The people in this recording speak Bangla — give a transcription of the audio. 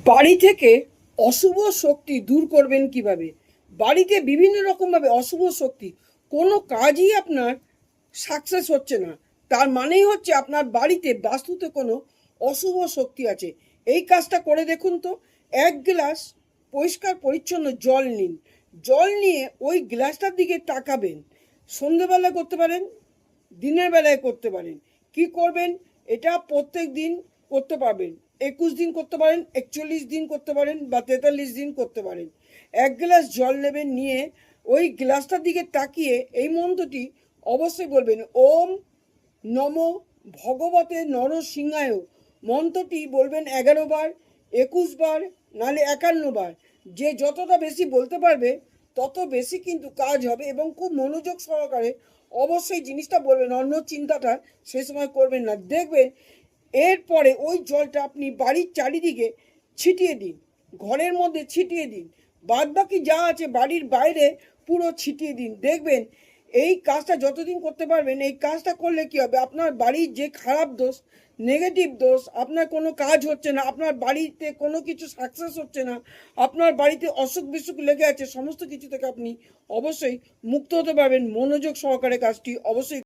বাড়ি থেকে অশুভ শক্তি দূর করবেন কিভাবে? বাড়িতে বিভিন্ন রকমভাবে অশুভ শক্তি, কোনো কাজই আপনার সাকসেস হচ্ছে না, তার মানেই হচ্ছে আপনার বাড়িতে বাস্তুতে কোনো অশুভ শক্তি আছে। এই কাজটা করে দেখুন তো। এক গ্লাস পরিষ্কার পরিচ্ছন্ন জল নিন। জল নিয়ে ওই গ্লাসটার দিকে তাকাবেন। সন্ধেবেলায় করতে পারেন, দিনের বেলায় করতে পারেন। কি করবেন? এটা প্রত্যেক দিন করতে পারবেন। 21 দিন করতে পারেন, 41 দিন করতে পারেন, বা 43 দিন করতে পারেন। এক গ্লাস জল নেবেন, নিয়ে ওই গ্লাসটার দিকে তাকিয়ে এই মন্ত্রটি অবশ্যই বলবেন, ওম নম ভগবতে নরসিংহায়। মন্ত্রটি বলবেন 11 বার, 21 বার, নাহলে 51 বার। যে যতটা বেশি বলতে পারবে তত বেশি কিন্তু কাজ হবে, এবং খুব মনোযোগ সহকারে অবশ্যই জিনিসটা বলবেন, অন্য চিন্তাটা সে সময় করবেন না। দেখবেন এরপরে ওই জলটা আপনি বাড়ির চারিদিকে ছিটিয়ে দিন, ঘরের মধ্যে ছিটিয়ে দিন, বাদ বাকি যা আছে বাড়ির বাইরে পুরো ছিটিয়ে দিন। দেখবেন এই কাজটা যতদিন করতে পারবেন, এই কাজটা করলে কি হবে, আপনার বাড়ির যে খারাপ দোষ, নেগেটিভ দোষ, আপনার কোনো কাজ হচ্ছে না, আপনার বাড়িতে কোনো কিছু সাকসেস হচ্ছে না, আপনার বাড়িতে অসুখ বিসুখ লেগে আছে, সমস্ত কিছু থেকে আপনি অবশ্যই মুক্ত হতে পারবেন। মনোযোগ সহকারে কাজটি অবশ্যই